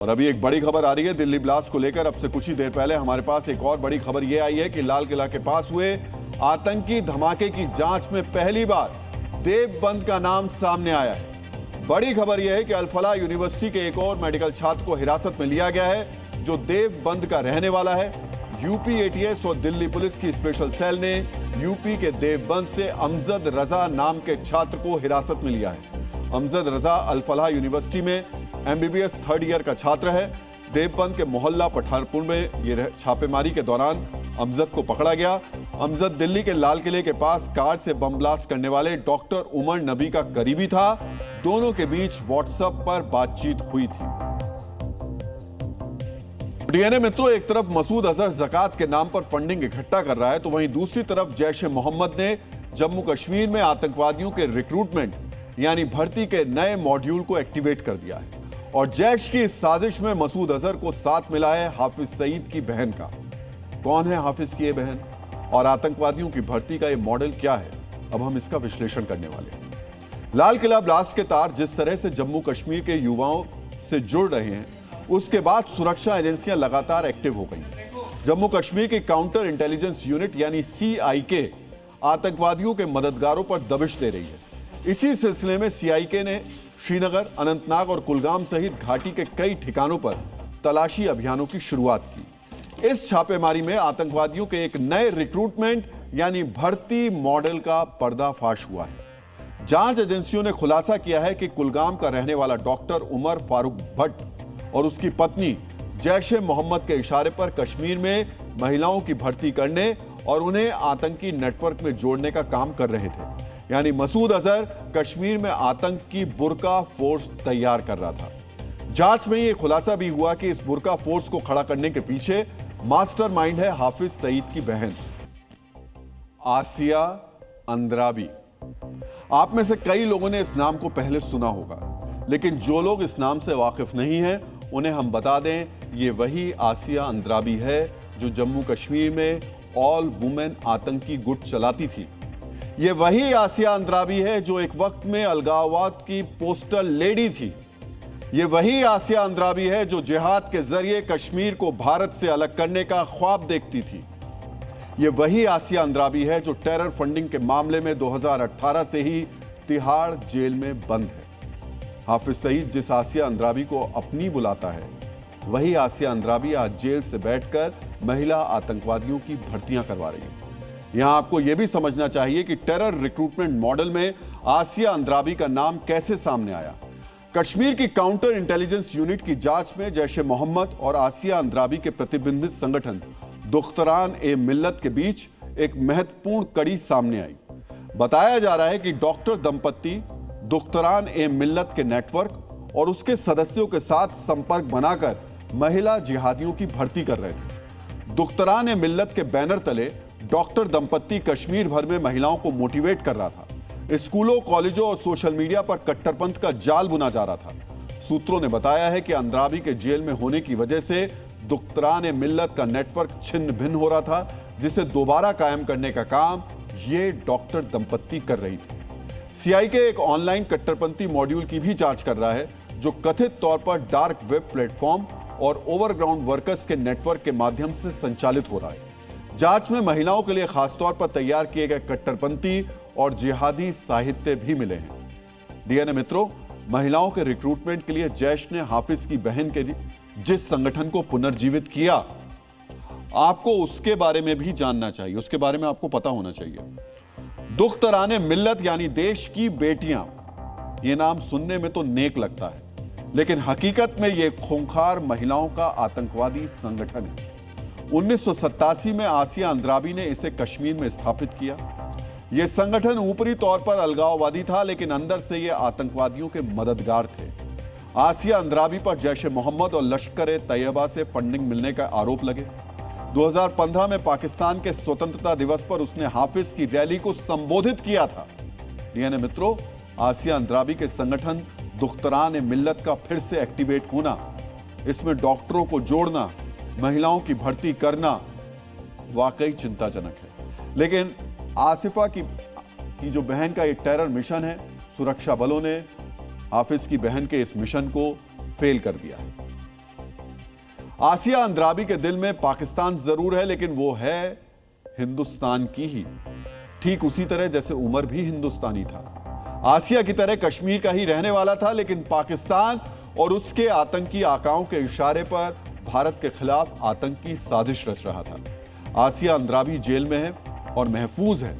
और अभी एक बड़ी खबर आ रही है दिल्ली ब्लास्ट को लेकर। अब से कुछ ही देर पहले हमारे पास एक और बड़ी खबर यह आई है कि लाल किला के पास हुए आतंकी धमाके की जांच में पहली बार देवबंद का नाम सामने आया है। बड़ी खबर यह है कि अल-फलाह यूनिवर्सिटी के एक और मेडिकल छात्र को हिरासत में लिया गया है जो देवबंद का रहने वाला है। यूपी एटीएस और दिल्ली पुलिस की स्पेशल सेल ने यूपी के देवबंद से अमजद रजा नाम के छात्र को हिरासत में लिया है। अमजद रजा अल-फलाह यूनिवर्सिटी में एमबीबीएस थर्ड ईयर का छात्र है। देवबंद के मोहल्ला पठानपुर में ये छापेमारी के दौरान अमजद को पकड़ा गया। अमजद दिल्ली के लाल किले के पास कार से बम ब्लास्ट करने वाले डॉक्टर उमर नबी का करीबी था। दोनों के बीच व्हाट्सएप पर बातचीत हुई थी। डीएनए मित्रों, एक तरफ मसूद अजहर ज़कात के नाम पर फंडिंग इकट्ठा कर रहा है तो वहीं दूसरी तरफ जैश ए मोहम्मद ने जम्मू कश्मीर में आतंकवादियों के रिक्रूटमेंट यानी भर्ती के नए मॉड्यूल को एक्टिवेट कर दिया है। और जैश की इस साजिश में मसूद अजहर को साथ मिला है हाफिज सईद की बहन का। कौन है हाफिज की ये बहन और आतंकवादियों की भर्ती का ये मॉडल क्या है, अब हम इसका विश्लेषण करने वाले हैं। लाल किला ब्लास्ट के तार जिस तरह से जम्मू कश्मीर के युवाओं से जुड़ रहे हैं, उसके बाद सुरक्षा एजेंसियां लगातार एक्टिव हो गई। जम्मू कश्मीर की काउंटर इंटेलिजेंस यूनिट यानी CIK आतंकवादियों के मददगारों पर दबिश दे रही है। इसी सिलसिले में CIK ने श्रीनगर, अनंतनाग और कुलगाम सहित घाटी के कई ठिकानों पर तलाशी अभियानों की शुरुआत की। इस छापेमारी में आतंकवादियों के एक नए रिक्रूटमेंट यानी भर्ती मॉडल का पर्दाफाश हुआ है। जांच एजेंसियों ने खुलासा किया है कि कुलगाम का रहने वाला डॉक्टर उमर फारूक भट्ट और उसकी पत्नी जैश ए मोहम्मद के इशारे पर कश्मीर में महिलाओं की भर्ती करने और उन्हें आतंकी नेटवर्क में जोड़ने का काम कर रहे थे। यानी मसूद अजहर कश्मीर में आतंक की बुर्का फोर्स तैयार कर रहा था। जांच में यह खुलासा भी हुआ कि इस बुर्का फोर्स को खड़ा करने के पीछे मास्टरमाइंड है हाफिज सईद की बहन आसिया अंद्राबी। आप में से कई लोगों ने इस नाम को पहले सुना होगा, लेकिन जो लोग इस नाम से वाकिफ नहीं हैं उन्हें हम बता दें, ये वही आसिया अंद्राबी है जो जम्मू कश्मीर में ऑल वुमेन आतंकी गुट चलाती थी। ये वही आसिया अंद्राबी है जो एक वक्त में अलगाववाद की पोस्टर लेडी थी। ये वही आसिया अंद्राबी है जो जिहाद के जरिए कश्मीर को भारत से अलग करने का ख्वाब देखती थी। ये वही आसिया अंद्राबी है जो टेरर फंडिंग के मामले में 2018 से ही तिहाड़ जेल में बंद है। हाफिज सईद जिस आसिया अंद्राबी को अपनी बुलाता है, वही आसिया अंद्राबी आज जेल से बैठकर महिला आतंकवादियों की भर्तियां करवा रही है। यहां आपको यह भी समझना चाहिए कि टेरर रिक्रूटमेंट मॉडल में आसिया अंद्राबी का नाम कैसे सामने आया। कश्मीर की काउंटर इंटेलिजेंस यूनिट की जांच में जैश ए मोहम्मद और आसिया अंद्राबी के प्रतिबंधित संगठन दुख्तरान ए मिल्लत के बीच एक महत्वपूर्ण कड़ी सामने आई। बताया जा रहा है कि डॉक्टर दंपत्ति दुख्तरान ए मिल्लत के नेटवर्क और उसके सदस्यों के साथ संपर्क बनाकर महिला जिहादियों की भर्ती कर रहे थे। दुख्तरान ए मिल्लत के बैनर तले डॉक्टर दंपत्ति कश्मीर भर में महिलाओं को मोटिवेट कर रहा था। स्कूलों, कॉलेजों और सोशल मीडिया पर कट्टरपंथ का जाल बुना जा रहा था। सूत्रों ने बताया है कि अंद्राबी के जेल में होने की वजह से दुख्तरान ए मिल्लत का नेटवर्क छिन्न भिन्न हो रहा था, जिसे दोबारा कायम करने का काम ये डॉक्टर दंपत्ति कर रही थी। CIK एक ऑनलाइन कट्टरपंथी मॉड्यूल की भी जांच कर रहा है जो कथित तौर पर डार्क वेब प्लेटफॉर्म और ओवरग्राउंड वर्कर्स के नेटवर्क के माध्यम से संचालित हो रहा है। जांच में महिलाओं के लिए खासतौर पर तैयार किए गए कट्टरपंथी और जिहादी साहित्य भी मिले हैं। डीएनए मित्रों, महिलाओं के रिक्रूटमेंट के लिए जैश ने हाफिज की बहन के जिस संगठन को पुनर्जीवित किया, आपको उसके बारे में भी जानना चाहिए, उसके बारे में आपको पता होना चाहिए। दुख्तरान ए मिल्लत यानी देश की बेटियां, यह नाम सुनने में तो नेक लगता है, लेकिन हकीकत में यह खूंखार महिलाओं का आतंकवादी संगठन है। 1987 में आसिया अंद्राबी ने इसे कश्मीर में स्थापित किया। यह संगठन ऊपरी तौर पर अलगाववादी था, लेकिन अंदर से यह आतंकवादियों के मददगार थे। आसिया अंद्राबी पर जैश ए मोहम्मद और लश्कर ए तैयबा से फंडिंग मिलने का आरोप लगे। 2015 में पाकिस्तान के स्वतंत्रता दिवस पर उसने हाफिज की रैली को संबोधित किया था। डीएनए मित्रों, आसिया अंद्राबी के संगठन दुख्तरान ए मिल्लत का फिर से एक्टिवेट होना, इसमें डॉक्टरों को जोड़ना, महिलाओं की भर्ती करना वाकई चिंताजनक है। लेकिन आसिफा की जो बहन का ये टेरर मिशन है, सुरक्षा बलों ने हाफिज की बहन के इस मिशन को फेल कर दिया है। आसिया अंद्राबी के दिल में पाकिस्तान जरूर है, लेकिन वो है हिंदुस्तान की ही, ठीक उसी तरह जैसे उमर भी हिंदुस्तानी था। आसिया की तरह कश्मीर का ही रहने वाला था, लेकिन पाकिस्तान और उसके आतंकी आकाओं के इशारे पर भारत के खिलाफ आतंकी साजिश रच रहा था। आसिया अंद्राबी जेल में है और महफूज है,